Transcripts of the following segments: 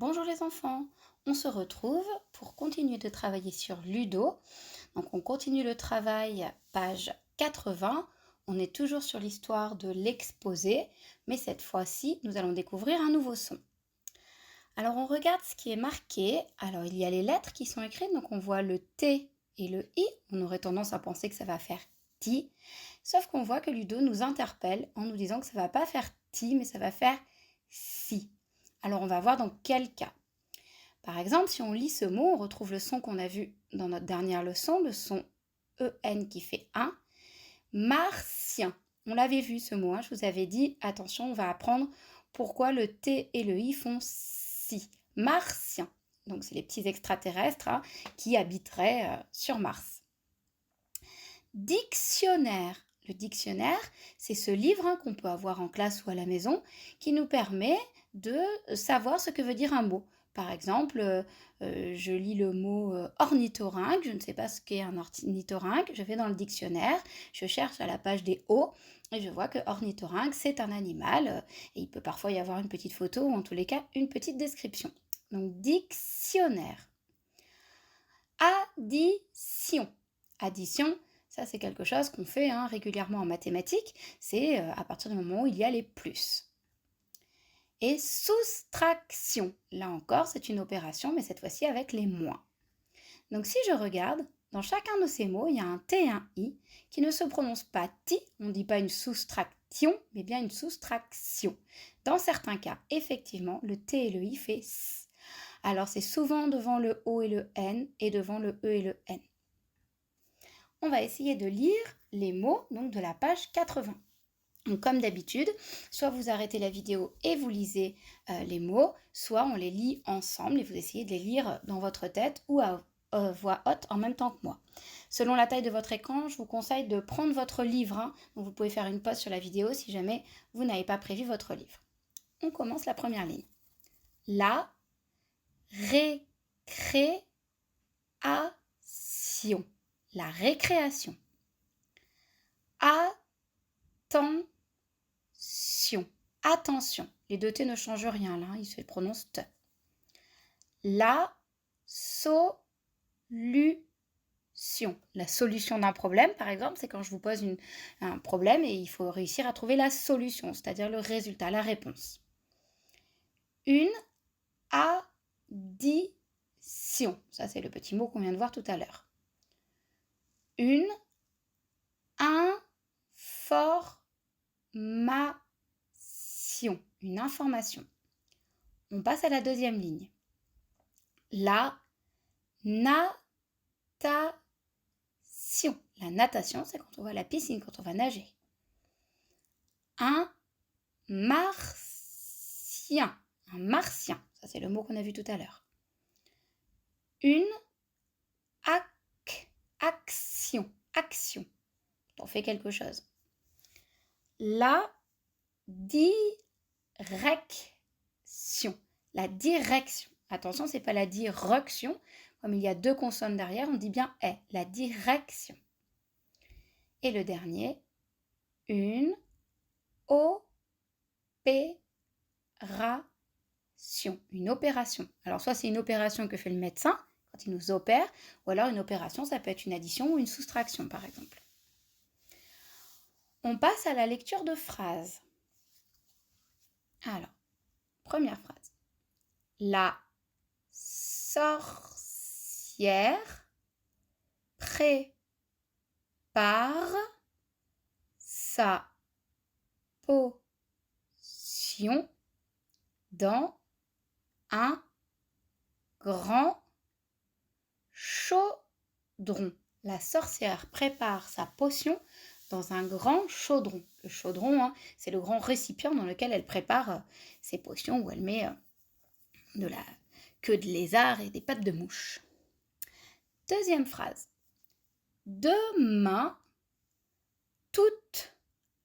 Bonjour les enfants, on se retrouve pour continuer de travailler sur Ludo. Donc on continue le travail, page 80. On est toujours sur l'histoire de l'exposé, mais cette fois-ci, nous allons découvrir un nouveau son. Alors on regarde ce qui est marqué. Alors il y a les lettres qui sont écrites, donc on voit le T et le I. On aurait tendance à penser que ça va faire ti, sauf qu'on voit que Ludo nous interpelle en nous disant que ça ne va pas faire ti, mais ça va faire si. Alors on va voir dans quel cas. Par exemple, si on lit ce mot, on retrouve le son qu'on a vu dans notre dernière leçon, le son EN qui fait 1. Martien. On l'avait vu ce mot, je vous avais dit, attention, on va apprendre pourquoi le T et le I font si. Martien. Donc c'est les petits extraterrestres qui habiteraient sur Mars. Dictionnaire. Le dictionnaire, c'est ce livre qu'on peut avoir en classe ou à la maison qui nous permet de savoir ce que veut dire un mot. Par exemple, je lis le mot ornithorynque, je ne sais pas ce qu'est un ornithorynque, je vais dans le dictionnaire, je cherche à la page des O et je vois que ornithorynque c'est un animal et il peut parfois y avoir une petite photo ou en tous les cas une petite description. Donc dictionnaire. Addition. Addition, ça c'est quelque chose qu'on fait régulièrement en mathématiques, c'est à partir du moment où il y a les plus. Et soustraction, là encore c'est une opération mais cette fois-ci avec les moins. Donc si je regarde, dans chacun de ces mots il y a un T et un I qui ne se prononcent pas ti, on ne dit pas une soustraction mais bien une soustraction. Dans certains cas, effectivement, le T et le I fait S. Alors c'est souvent devant le O et le N et devant le E et le N. On va essayer de lire les mots donc de la page 80. Donc, comme d'habitude, soit vous arrêtez la vidéo et vous lisez les mots, soit on les lit ensemble et vous essayez de les lire dans votre tête ou à voix haute en même temps que moi. Selon la taille de votre écran, je vous conseille de prendre votre livre. Donc vous pouvez faire une pause sur la vidéo si jamais vous n'avez pas prévu votre livre. On commence la première ligne. La récréation. La récréation. Attention. Attention. Les deux T ne changent rien là, ils se prononcent T. La solution. La solution d'un problème, par exemple, c'est quand je vous pose un problème et il faut réussir à trouver la solution, c'est-à-dire le résultat, la réponse. Une addition. Ça, c'est le petit mot qu'on vient de voir tout à l'heure. Une information. Une information. On passe à la deuxième ligne. La natation. La natation, c'est quand on va à la piscine, quand on va nager. Un martien. Un martien. Ça, c'est le mot qu'on a vu tout à l'heure. Une action. Action. On fait quelque chose. La direction. La direction. Attention, c'est pas la direction. Comme il y a deux consonnes derrière, on dit bien « est ». La direction. Et le dernier, une opération. Une opération. Alors, soit c'est une opération que fait le médecin quand il nous opère, ou alors une opération, ça peut être une addition ou une soustraction, par exemple. On passe à la lecture de phrases. Alors, première phrase. La sorcière prépare sa potion dans un grand chaudron. La sorcière prépare sa potion dans un grand chaudron. Le chaudron, c'est le grand récipient dans lequel elle prépare ses potions où elle met de la queue de lézard et des pattes de mouche. Deuxième phrase. Demain, toute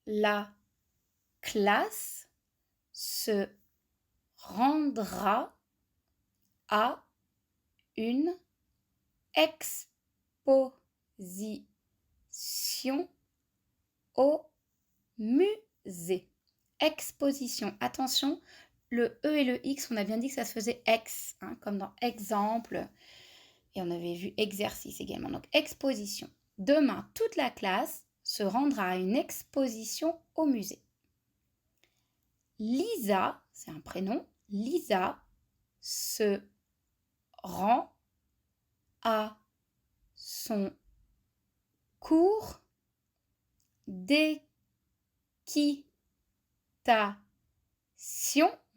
la classe se rendra à une exposition au musée. Exposition, attention, le E et le X, on a bien dit que ça se faisait ex, hein, comme dans exemple. Et on avait vu exercice également. Donc, exposition. Demain, toute la classe se rendra à une exposition au musée. Lisa, c'est un prénom, Lisa se rend à son cours d'équitation.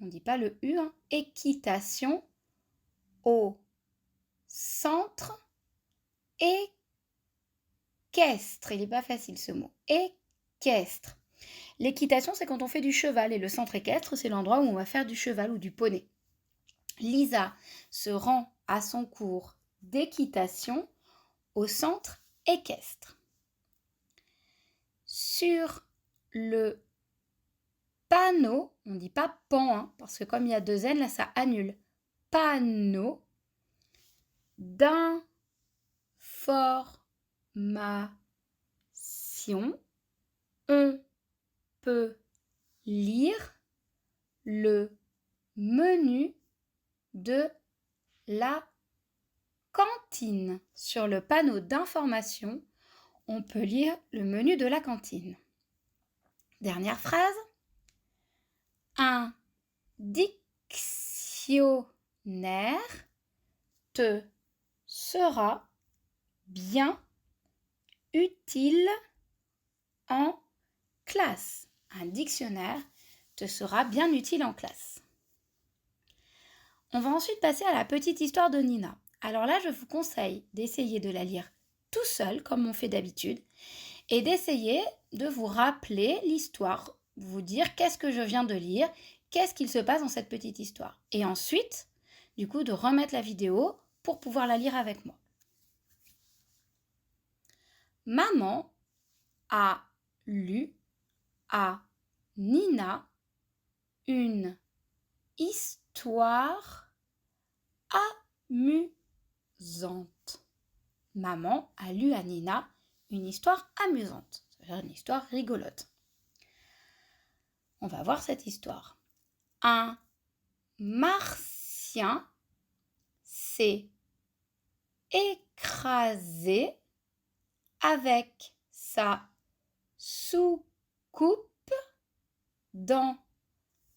On ne dit pas le U, hein, équitation au centre équestre. Il n'est pas facile ce mot. Équestre. L'équitation, c'est quand on fait du cheval et le centre équestre, c'est l'endroit où on va faire du cheval ou du poney. Lisa se rend à son cours d'équitation au centre équestre. Sur le panneau, on ne dit pas pan, hein, parce que comme il y a 2 N, là ça annule. Panneau d'information, on peut lire le menu de la cantine. Sur le panneau d'information, on peut lire le menu de la cantine. Dernière phrase. Un dictionnaire te sera bien utile en classe. Un dictionnaire te sera bien utile en classe. On va ensuite passer à la petite histoire de Nina. Alors là, je vous conseille d'essayer de la lire tout seul, comme on fait d'habitude, et d'essayer de vous rappeler l'histoire, vous dire qu'est-ce que je viens de lire, qu'est-ce qu'il se passe dans cette petite histoire. Et ensuite, du coup, de remettre la vidéo pour pouvoir la lire avec moi. Maman a lu à Nina une histoire amusante. Maman a lu à Nina une histoire amusante, c'est-à-dire une histoire rigolote. On va voir cette histoire. Un martien s'est écrasé avec sa soucoupe dans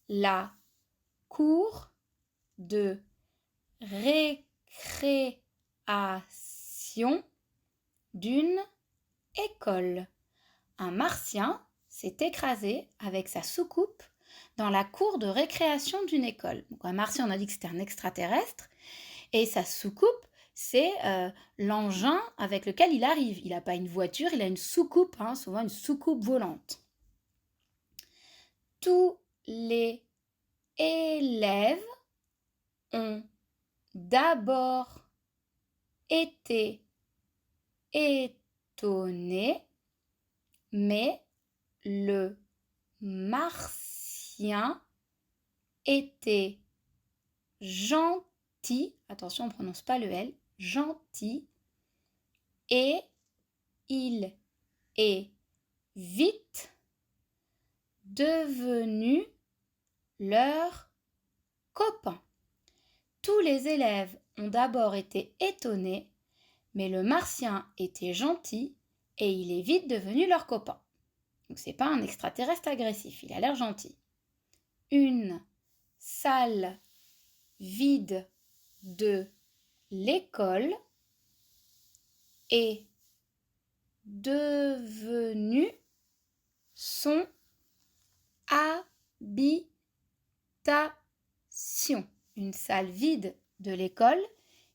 la cour de récréation d'une école. Un martien s'est écrasé avec sa soucoupe dans la cour de récréation d'une école. Donc un martien, on a dit que c'était un extraterrestre, et sa soucoupe, c'est l'engin avec lequel il arrive. Il n'a pas une voiture, il a une soucoupe, hein, souvent une soucoupe volante. Tous les élèves ont d'abord été étonnés, mais le martien était gentil, attention on ne prononce pas le L, gentil, et il est vite devenu leur copain. Tous les élèves ont d'abord été étonnés, mais le martien était gentil et il est vite devenu leur copain. Donc c'est pas un extraterrestre agressif, il a l'air gentil. Une salle vide de l'école est devenue son habitation. Une salle vide de l'école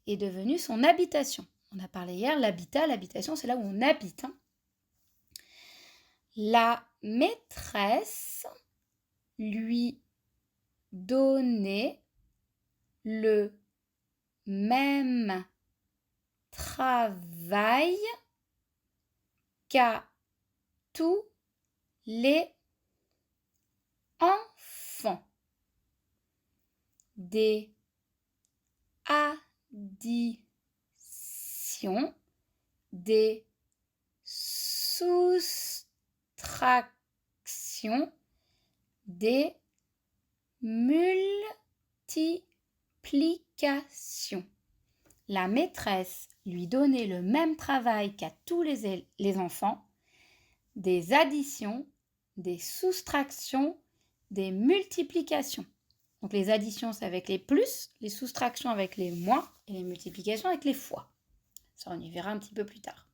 est devenue son habitation. On a parlé hier, l'habitation, c'est là où on habite. Hein. La maîtresse lui donnait le même travail qu'à tous les enfants. Des additions, des soustractions, des multiplication. La maîtresse lui donnait le même travail qu'à tous les enfants, des additions, des soustractions, des multiplications. Donc les additions, c'est avec les plus, les soustractions avec les moins et les multiplications avec les fois. Ça, on y verra un petit peu plus tard.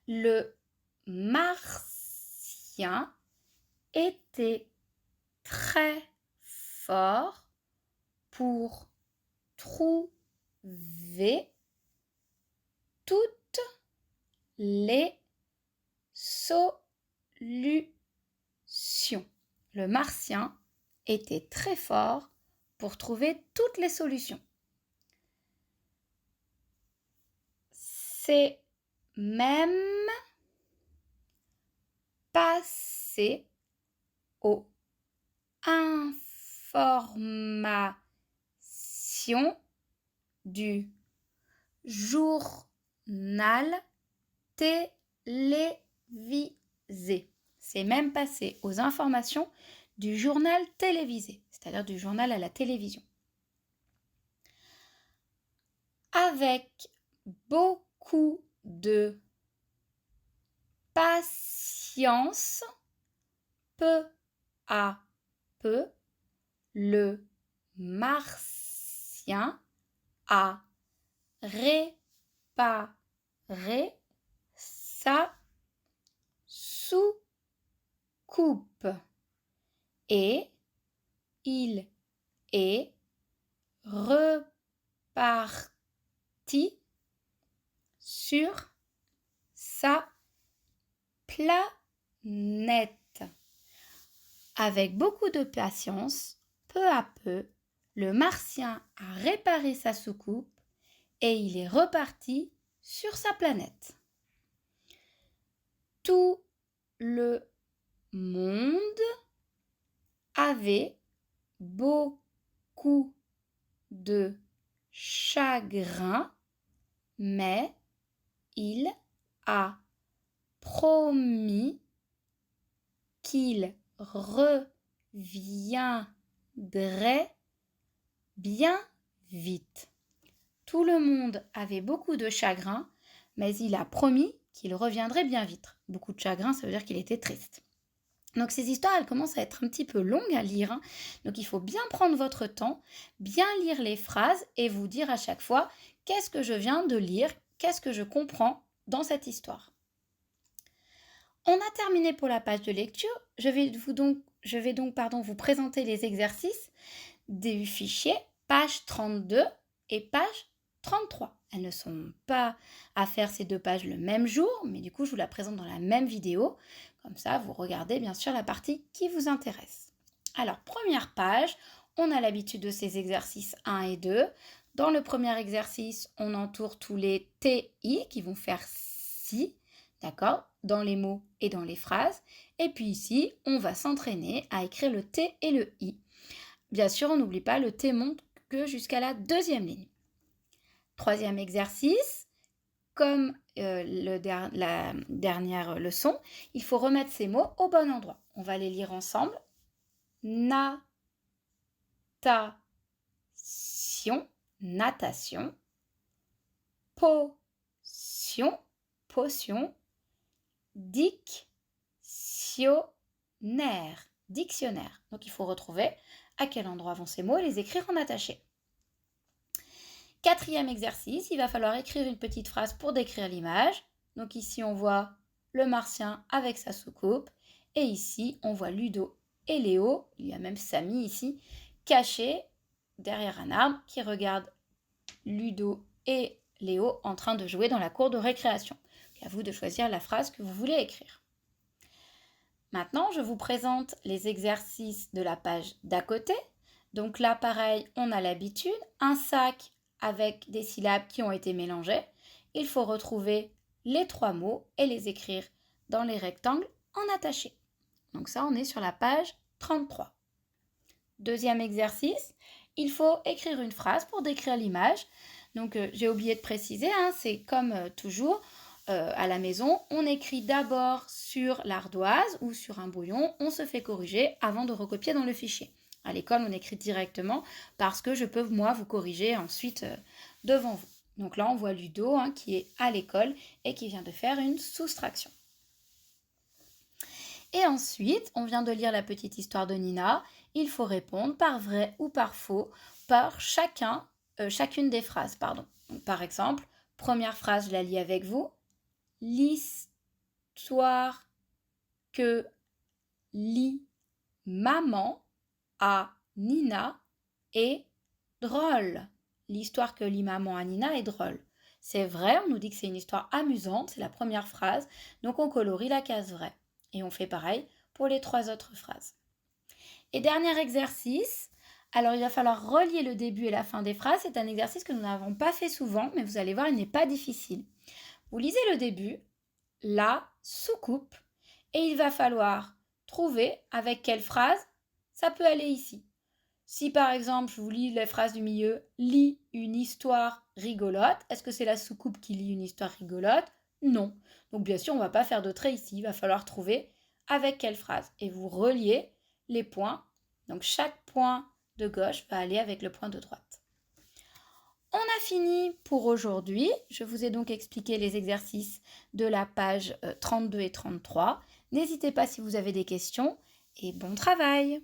Le martien était très fort pour trouver toutes les solutions. Le martien était très fort pour trouver toutes les solutions. C'est même passé aux informations du journal télévisé. C'est même passé aux informations du journal télévisé, c'est-à-dire du journal à la télévision. Avec beaucoup de patience, peu à peu, le martien a réparé sa soucoupe et il est reparti sur sa planète. Avec beaucoup de patience, peu à peu, le martien a réparé sa soucoupe et il est reparti sur sa planète. Tout le monde avait beaucoup de chagrin, mais il a promis qu'il reviendrait bien vite. Tout le monde avait beaucoup de chagrin, mais il a promis qu'il reviendrait bien vite. Beaucoup de chagrin, ça veut dire qu'il était triste. Donc ces histoires, elles commencent à être un petit peu longues à lire, hein. Donc il faut bien prendre votre temps, bien lire les phrases et vous dire à chaque fois qu'est-ce que je viens de lire, qu'est-ce que je comprends dans cette histoire. On a terminé pour la page de lecture. Je vais donc vous présenter les exercices du fichier page 32 et page 33. Elles ne sont pas à faire ces deux pages le même jour, mais du coup, je vous la présente dans la même vidéo. Comme ça, vous regardez bien sûr la partie qui vous intéresse. Alors, première page, on a l'habitude de ces exercices 1 et 2. Dans le premier exercice, on entoure tous les TI qui vont faire si, d'accord, dans les mots et dans les phrases. Et puis ici, on va s'entraîner à écrire le T et le I. Bien sûr, on n'oublie pas, le T monte que jusqu'à la deuxième ligne. Troisième exercice, comme la dernière leçon, il faut remettre ces mots au bon endroit. On va les lire ensemble. Natation, natation. Potion, potion. Dictionnaire, dictionnaire. Donc il faut retrouver à quel endroit vont ces mots et les écrire en attaché. Quatrième exercice, il va falloir écrire une petite phrase pour décrire l'image. Donc ici on voit le martien avec sa soucoupe et ici on voit Ludo et Léo, il y a même Samy ici, cachés derrière un arbre qui regarde Ludo et Léo en train de jouer dans la cour de récréation. À vous de choisir la phrase que vous voulez écrire. Maintenant, je vous présente les exercices de la page d'à côté. Donc là, pareil, on a l'habitude, un sac avec des syllabes qui ont été mélangées. Il faut retrouver les 3 mots et les écrire dans les rectangles en attaché. Donc ça, on est sur la page 33. Deuxième exercice, il faut écrire une phrase pour décrire l'image. Donc j'ai oublié de préciser, hein, c'est comme toujours, à la maison, on écrit d'abord sur l'ardoise ou sur un brouillon, on se fait corriger avant de recopier dans le fichier. À l'école, on écrit directement parce que je peux, moi, vous corriger ensuite devant vous. Donc là, on voit Ludo qui est à l'école et qui vient de faire une soustraction. Et ensuite, on vient de lire la petite histoire de Nina. Il faut répondre par vrai ou par faux par chacune des phrases. Donc, par exemple, première phrase, je la lis avec vous. L'histoire que lit maman à Nina est drôle. L'histoire que lit maman à Nina est drôle. C'est vrai, on nous dit que c'est une histoire amusante, c'est la première phrase, donc on colorie la case vraie. Et on fait pareil pour les 3 autres phrases. Et dernier exercice, alors il va falloir relier le début et la fin des phrases. C'est un exercice que nous n'avons pas fait souvent, mais vous allez voir, il n'est pas difficile. Vous lisez le début, la soucoupe, et il va falloir trouver avec quelle phrase ça peut aller ici. Si par exemple, je vous lis les phrases du milieu, lis une histoire rigolote, est-ce que c'est la soucoupe qui lit une histoire rigolote? Non. Donc bien sûr, on ne va pas faire de trait ici, il va falloir trouver avec quelle phrase. Et vous reliez les points. Donc chaque point de gauche va aller avec le point de droite. On a fini pour aujourd'hui. Je vous ai donc expliqué les exercices de la page 32 et 33. N'hésitez pas si vous avez des questions et bon travail!